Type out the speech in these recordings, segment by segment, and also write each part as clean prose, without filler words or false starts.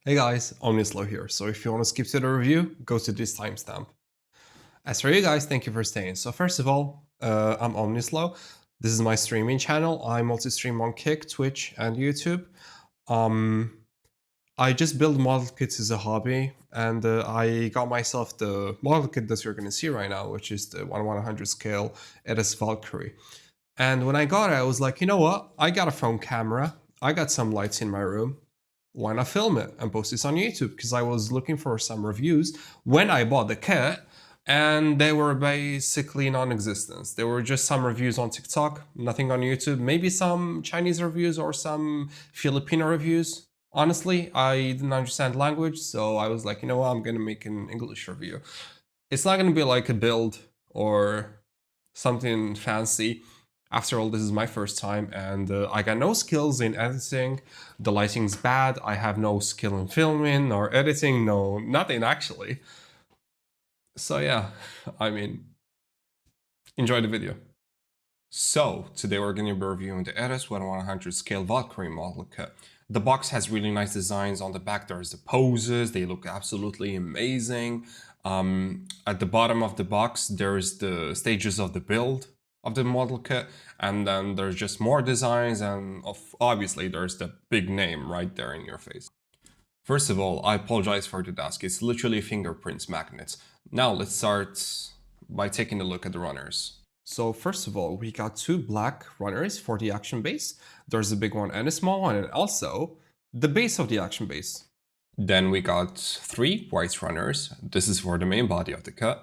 Hey guys, Omnislow here. So if you want to skip to the review, go to this timestamp. As for you guys, thank you for staying. So first of all, I'm Omnislow. This is my streaming channel. I multi-stream on Kick, Twitch, and YouTube. I just build model kits as a hobby, and I got myself the model kit that you're going to see right now, which is the 1/100 scale Edis Valkyrie. And when I got it, I was like, you know what? I got a phone camera. I got some lights in my room. Why not film it and post this on YouTube? Because I was looking for some reviews when I bought the kit, and they were basically non-existent. There were just some reviews on TikTok, nothing on YouTube, maybe some Chinese reviews or some Filipino reviews. Honestly, I didn't understand language, so I was like, you know what, I'm gonna make an English review. It's not gonna be like a build or something fancy. After all, this is my first time, and I got no skills in editing. The lighting's bad. I have no skill in filming or editing. No, nothing actually. So yeah, I mean, enjoy the video. So today we're going to be reviewing the Edis 1/100 scale Valkyrie model kit. The box has really nice designs on the back. There's the poses. They look absolutely amazing. At the bottom of the box, there's the stages of the build of the model kit, and then there's just more designs, and obviously there's the big name right there in your face. First of all, I apologize for the desk. It's literally fingerprints magnets. Now let's start by taking a look at the runners. So first of all, we got two black runners for the action base. There's a big one and a small one, and also the base of the action base. Then we got three white runners. This is for the main body of the kit.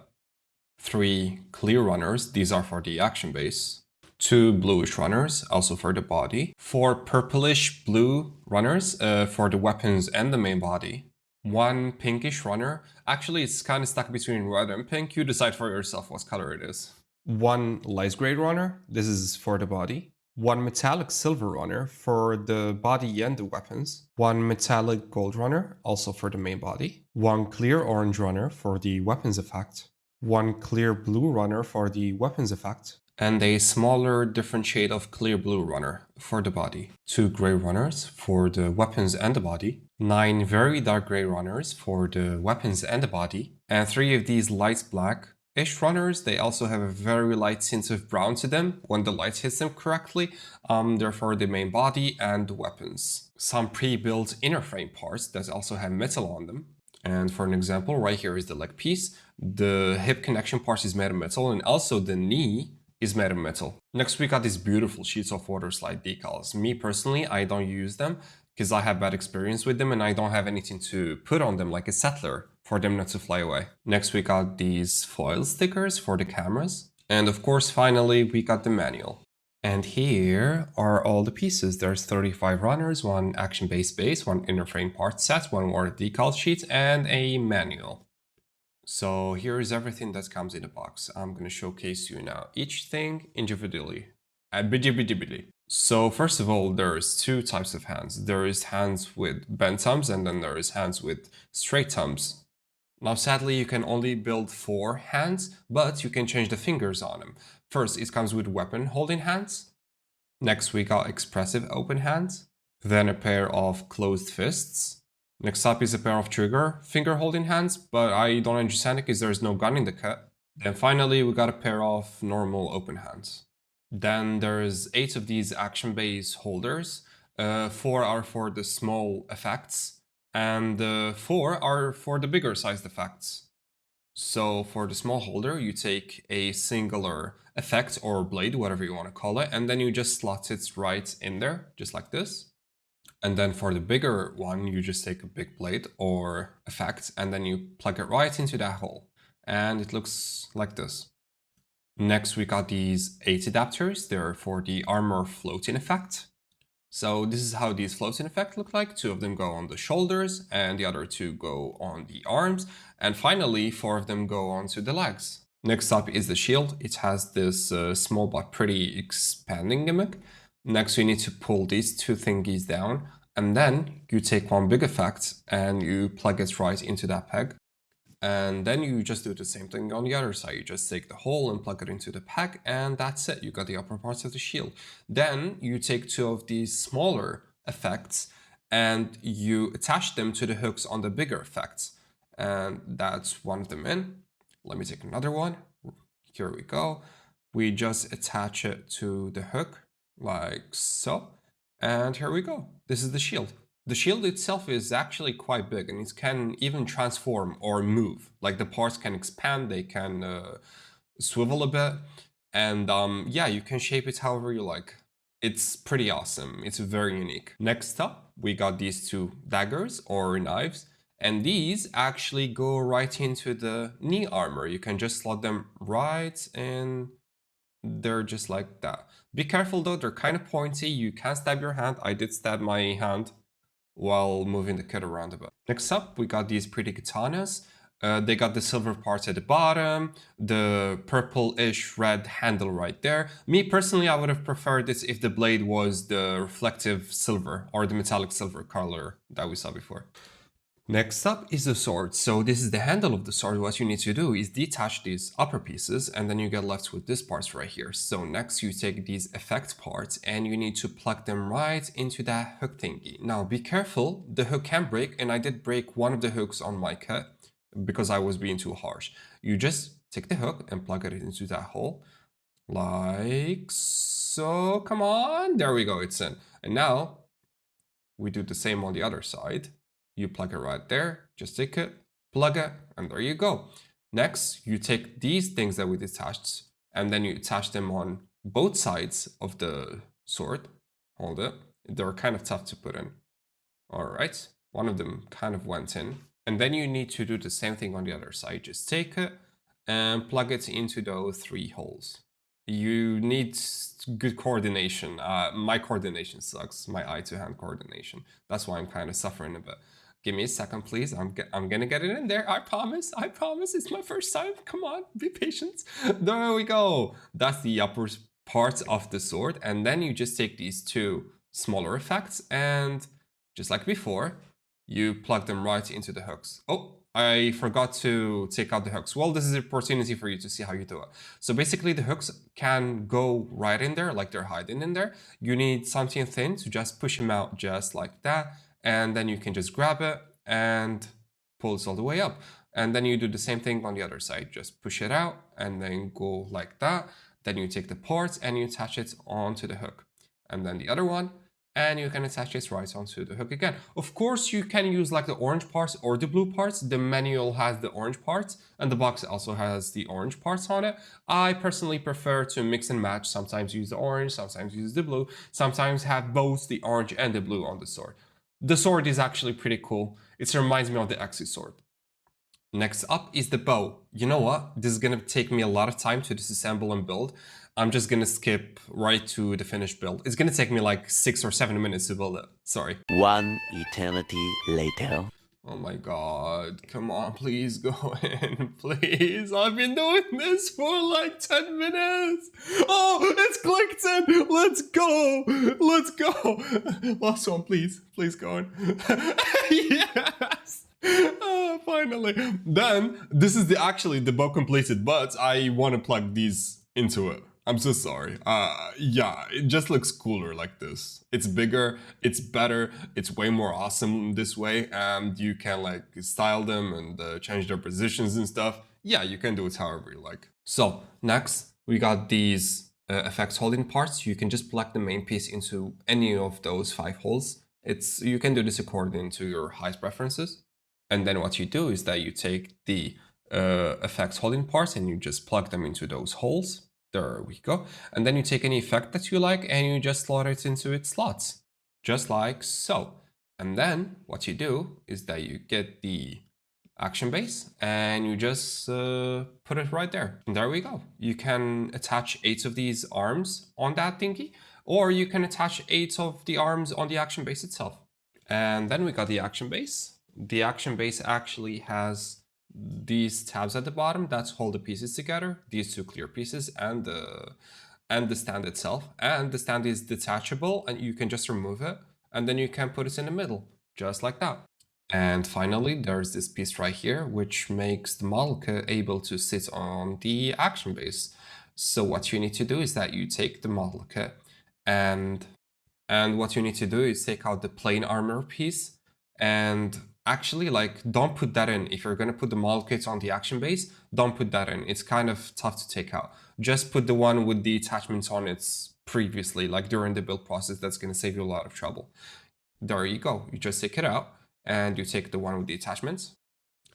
Three clear runners. These are for the action base. Two bluish runners, also for the body. Four purplish blue runners for the weapons and the main body. One pinkish runner. Actually, it's kind of stuck between red and pink. You decide for yourself what color it is. One light gray runner. This is for the body. One metallic silver runner for the body and the weapons. One metallic gold runner, also for the main body. One clear orange runner for the weapons effect. One clear blue runner for the weapons effect. And a smaller, different shade of clear blue runner for the body. Two gray runners for the weapons and the body. 9 very dark gray runners for the weapons and the body. And 3 of these light black-ish runners. They also have a very light tint of brown to them when the light hits them correctly. They're for the main body and the weapons. Some pre-built inner frame parts that also have metal on them. And for an example, right here is the leg piece. The hip connection part is made of metal, and also the knee is made of metal. Next, we got these beautiful sheets of water slide decals. Me personally, I don't use them because I have bad experience with them and I don't have anything to put on them like a settler for them not to fly away. Next, we got these foil stickers for the cameras. And of course, finally, we got the manual. And here are all the pieces. There's 35 runners, one action-based base, one inner frame part set, one water decal sheet, and a manual. So here is everything that comes in the box. I'm going to showcase you now each thing individually. So first of all, there's two types of hands. There is hands with bent thumbs, and then there is hands with straight thumbs. Now, sadly, you can only build 4 hands, but you can change the fingers on them. First, it comes with weapon holding hands. Next, we got expressive open hands. Then a pair of closed fists. Next up is a pair of trigger finger holding hands, but I don't understand it because there's no gun in the kit. Then finally, we got a pair of normal open hands. Then there's 8 of these action base holders. 4 are for the small effects, and 4 are for the bigger sized effects. So for the small holder, you take a singular effect or blade, whatever you want to call it, and then you just slot it right in there, just like this. And then for the bigger one, you just take a big blade or effect, and then you plug it right into that hole. And it looks like this. Next, we got these 8 adapters. They're for the armor floating effect. So this is how these floating effects look like. 2 of them go on the shoulders and the other 2 go on the arms. And finally, 4 of them go onto the legs. Next up is the shield. It has this small but pretty expanding gimmick. Next, you need to pull these 2 thingies down. And then you take one big effect and you plug it right into that peg. And then you just do the same thing on the other side. You just take the hole and plug it into the peg, and that's it. You got the upper parts of the shield. Then you take 2 of these smaller effects and you attach them to the hooks on the bigger effects. And that's one of them in. Let me take another one. Here we go. We just attach it to the hook like so. And here we go. This is the shield. The shield itself is actually quite big, and it can even transform or move. Like the parts can expand, they can swivel a bit. And yeah, you can shape it however you like. It's pretty awesome. It's very unique. Next up, we got these two daggers or knives. And these actually go right into the knee armor. You can just slot them right in. They're just like that. Be careful though, they're kind of pointy. You can stab your hand. I did stab my hand while moving the kit around a bit. Next up, we got these pretty katanas. They got the silver parts at the bottom, the purple-ish red handle right there. Me personally, I would have preferred this if the blade was the reflective silver or the metallic silver color that we saw before. Next up is the sword. So this is the handle of the sword. What you need to do is detach these upper pieces, and then you get left with this parts right here. So next you take these effect parts and you need to plug them right into that hook thingy. Now be careful, the hook can break, and I did break one of the hooks on my kit because I was being too harsh. You just take the hook and plug it into that hole like so. Come on, there we go, it's in. And now we do the same on the other side. You plug it right there, just take it, plug it, and there you go. Next, you take these things that we detached, and then you attach them on both sides of the sword. Hold it. They're kind of tough to put in. All right, one of them kind of went in. And then you need to do the same thing on the other side. Just take it and plug it into those 3 holes. You need good coordination. My coordination sucks, my eye-to-hand coordination. That's why I'm kind of suffering a bit. Give me a second, please. I'm gonna get it in there. I promise. It's my first time. Come on, be patient. There we go. That's the upper part of the sword. And then you just take these 2 smaller effects and just like before, you plug them right into the hooks. Oh, I forgot to take out the hooks. Well, this is an opportunity for you to see how you do it. So basically the hooks can go right in there, like they're hiding in there. You need something thin to just push them out just like that. And then you can just grab it and pull it all the way up. And then you do the same thing on the other side. Just push it out and then go like that. Then you take the parts and you attach it onto the hook. And then the other one, and you can attach it right onto the hook again. Of course, you can use like the orange parts or the blue parts. The manual has the orange parts and the box also has the orange parts on it. I personally prefer to mix and match. Sometimes use the orange, sometimes use the blue, sometimes have both the orange and the blue on the sword. The sword is actually pretty cool. It reminds me of the Axis sword. Next up is the bow. You know what? This is gonna take me a lot of time to disassemble and build. I'm just gonna skip right to the finished build. It's gonna take me like 6 or 7 minutes to build it. Sorry. One eternity later. Oh my god, come on, please go in, please. I've been doing this for like 10 minutes. Oh, it's clicked in. Let's go. Let's go. Last one, please. Please go in. Yes. Finally. Then, this is actually the bow completed, but I want to plug these into it. I'm so sorry. Yeah, it just looks cooler like this. It's bigger, it's better, it's way more awesome this way, and you can like style them and change their positions and stuff. Yeah, you can do it however you like. So next, we got these effects holding parts. You can just plug the main piece into any of those 5 holes. You can do this according to your highest preferences. And then what you do is that you take the effects holding parts and you just plug them into those holes. There we go. And then you take any effect that you like and you just slot it into its slots, just like so. And then what you do is that you get the action base and you just put it right there. And there we go. You can attach 8 of these arms on that thingy, or you can attach 8 of the arms on the action base itself. And then we got the action base. The action base actually has these tabs at the bottom that hold the pieces together, these 2 clear pieces and the stand itself. And the stand is detachable and you can just remove it and then you can put it in the middle, just like that. And finally, there's this piece right here, which makes the model kit able to sit on the action base. So what you need to do is that you take the model kit and And what you need to do is take out the plain armor piece and actually like don't put that in. If you're gonna put the model kit on the action base, don't put that in. It's kind of tough to take out. Just put the one with the attachments on it previously, like during the build process. That's gonna save you a lot of trouble. There you go. You just take it out and you take the one with the attachments.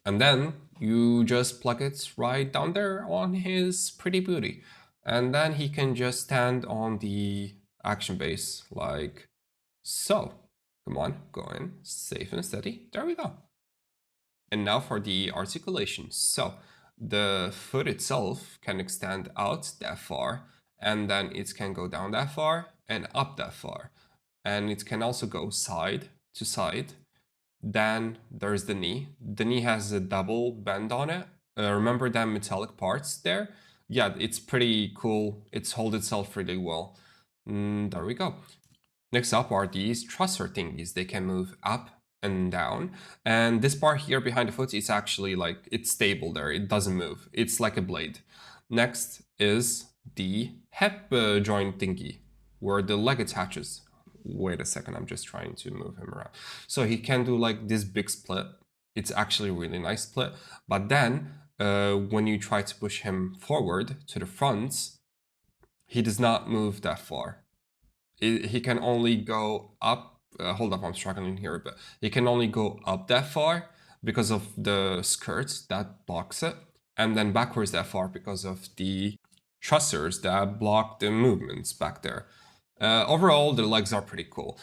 And then you just plug it right down there on his pretty booty. And then he can just stand on the action base like so. Come on, go in, safe and steady. There we go. And now for the articulation. So the foot itself can extend out that far, and then it can go down that far and up that far. And it can also go side to side. Then there's the knee. The knee has a double bend on it. Remember that metallic parts there? Yeah, it's pretty cool. It's hold itself really well. There we go. Next up are these trusser thingies. They can move up and down. And this part here behind the foot is actually like, it's stable there. It doesn't move. It's like a blade. Next is the hip joint thingy, where the leg attaches. Wait a second, I'm just trying to move him around. So he can do like this big split. It's actually a really nice split. But then when you try to push him forward to the front, he does not move that far. He can only go up. Hold up, I'm struggling here a bit. He can only go up that far because of the skirt that blocks it, and then backwards that far because of the trussers that block the movements back there. Overall, the legs are pretty cool.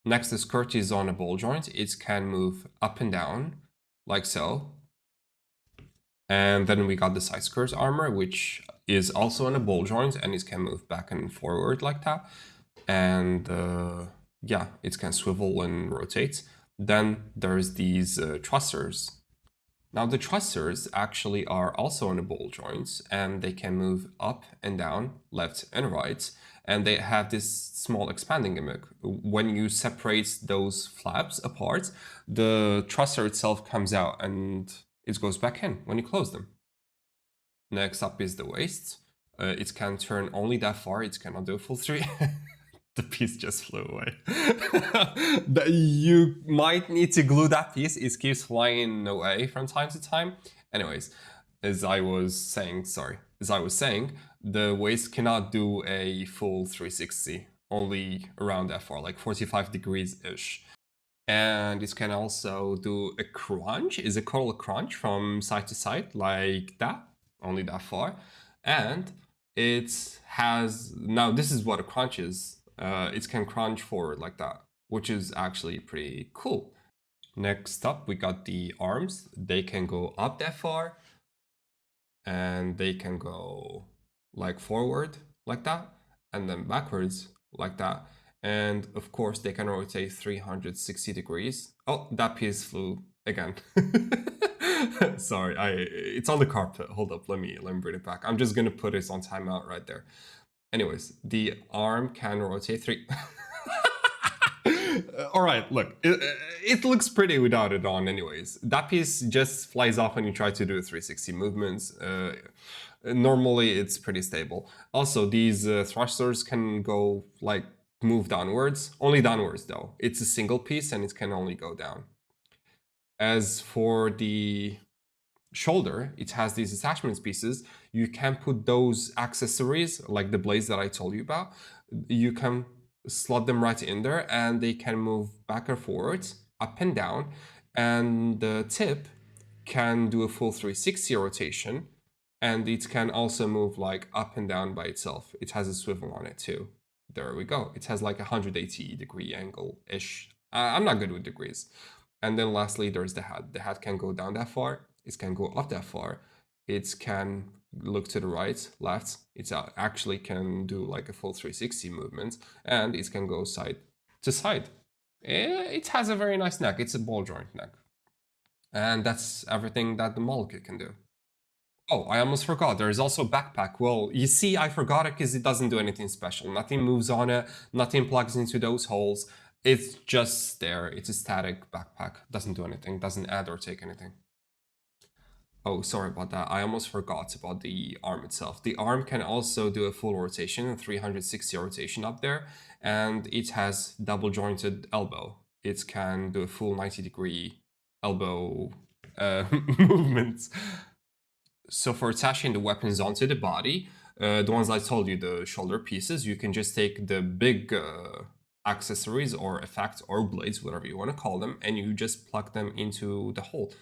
Next, the skirt is on a ball joint. It can move up and down, like so. And then we got the side skirt armor, which is also on a ball joint, and it can move back and forward like that. And yeah, it can swivel and rotate. Then there's these trussers. Now the trussers actually are also on the ball joints, and they can move up and down, left and right, and they have this small expanding gimmick. When you separate those flaps apart, the trusser itself comes out and it goes back in when you close them. Next up is the waist. It can turn only that far, it cannot do a full 3. The piece just flew away. You might need to glue that piece. It keeps flying away from time to time. Anyways, as I was saying, the waist cannot do a full 360, only around that far, like 45 degrees-ish. And it can also do a crunch. Is it called a crunch from side to side, like that, only that far. And it has, now this is what a crunch is. It can crunch forward like that, which is actually pretty cool. Next up, we got the arms. They can go up that far, and they can go like forward like that, and then backwards like that. And of course, they can rotate 360 degrees. Oh, that piece flew again. Sorry, it's on the carpet. Hold up, let me bring it back. I'm just gonna put it on timeout right there. Anyways, the arm can rotate 3. All right, look, it looks pretty without it on anyways. That piece just flies off when you try to do 360 movements. Normally, it's pretty stable. Also, these thrusters can go, like, move downwards. Only downwards, though. It's a single piece, and it can only go down. As for the shoulder, it has these attachments pieces. You can put those accessories, like the blades that I told you about. You can slot them right in there, and they can move back and forward, up and down. And the tip can do a full 360 rotation, and it can also move like up and down by itself. It has a swivel on it too. There we go. It has like a 180-degree angle-ish. I'm not good with degrees. And then lastly, there's the hat. The hat can go down that far. It can go up that far. It can look to the right, left. It actually can do like a full 360 movement, and it can go side to side. It has a very nice neck. It's a ball joint neck. And that's everything that the model kit can do. Oh, I almost forgot. There is also a backpack. Well, you see, I forgot it because it doesn't do anything special. Nothing moves on it. Nothing plugs into those holes. It's just there. It's a static backpack. Doesn't do anything. Doesn't add or take anything. Oh, sorry about that. I almost forgot about the arm itself. The arm can also do a full rotation, a 360 rotation up there, and it has double jointed elbow. It can do a full 90-degree elbow movement. So for attaching the weapons onto the body, the ones I told you, the shoulder pieces, you can just take the big accessories or effects or blades, whatever you want to call them, and you just plug them into the hole.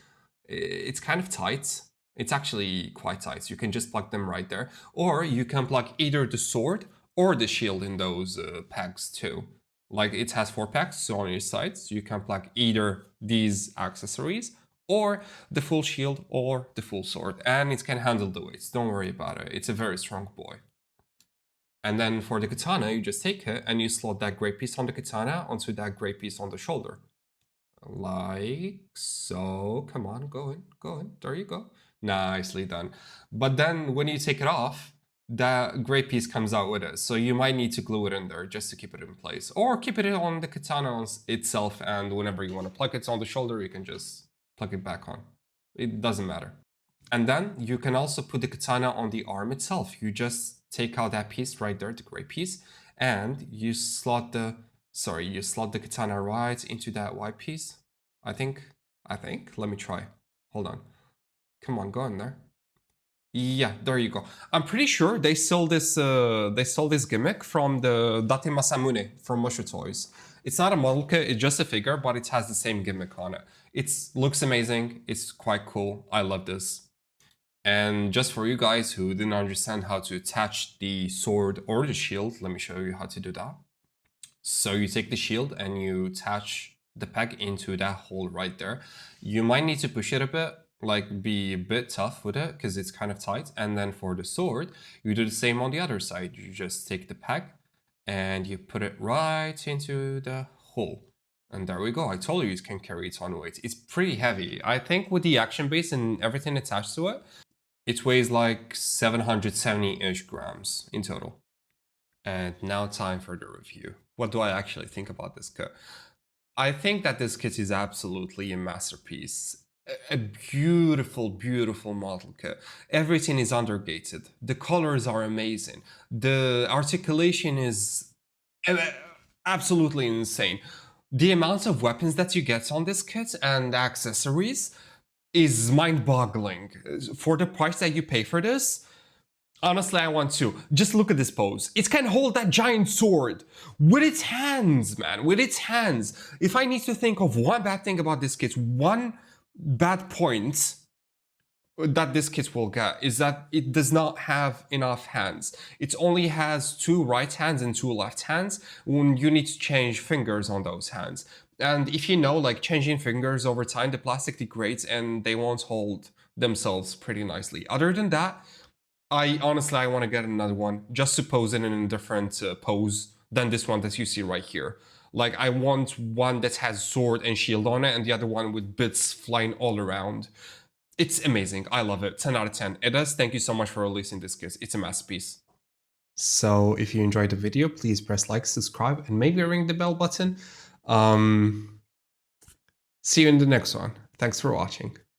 It's kind of tight. It's actually quite tight. You can just plug them right there. Or you can plug either the sword or the shield in those pegs too. Like it has 4 pegs, so on your sides, you can plug either these accessories or the full shield or the full sword, and it can handle the weights. Don't worry about it. It's a very strong boy. And then for the katana, you just take it and you slot that gray piece on the katana onto that gray piece on the shoulder. Like so. Come on, go in. There you go. Nicely done. But then when you take it off, that gray piece comes out with it. So you might need to glue it in there just to keep it in place. Or keep it on the katana itself, and whenever you want to plug it on the shoulder, you can just plug it back on. It doesn't matter. And then you can also put the katana on the arm itself. You just take out that piece right there, the gray piece, and you slot the katana right into that white piece. I think. Let me try. Hold on. Come on, go in there. Yeah, there you go. I'm pretty sure they stole this gimmick from the Date Masamune from Mushu Toys. It's not a model kit, it's just a figure, but it has the same gimmick on it. It looks amazing, it's quite cool, I love this. And just for you guys who didn't understand how to attach the sword or the shield, let me show you how to do that. So you take the shield and you attach the peg into that hole right there. You might need to push it a bit, like be a bit tough with it because it's kind of tight. And then for the sword, you do the same on the other side. You just take the peg and you put it right into the hole. And there we go. I told you it can carry its own weight. It's pretty heavy. I think with the action base and everything attached to it, it weighs like 770-ish grams in total. And now time for the review. What do I actually think about this kit? I think that this kit is absolutely a masterpiece. A beautiful, beautiful model kit. Everything is undergated. The colors are amazing. The articulation is absolutely insane. The amount of weapons that you get on this kit and accessories is mind-boggling. For the price that you pay for this, honestly, I want to. Just look at this pose. It can hold that giant sword with its hands, man, with its hands. If I need to think of one bad thing about this kit, one bad point that this kit will get is that it does not have enough hands. It only has 2 right hands and 2 left hands when you need to change fingers on those hands. And if you know, like changing fingers over time, the plastic degrades and they won't hold themselves pretty nicely. Other than that, I honestly want to get another one just to pose it in a different pose than this one that you see right here. Like I want one that has sword and shield on it and the other one with bits flying all around. It's amazing. I love it. 10 out of 10. It does. Thank you so much for releasing this kit. It's a masterpiece. So if you enjoyed the video, please press like, subscribe, and maybe ring the bell button. See you in the next one. Thanks for watching.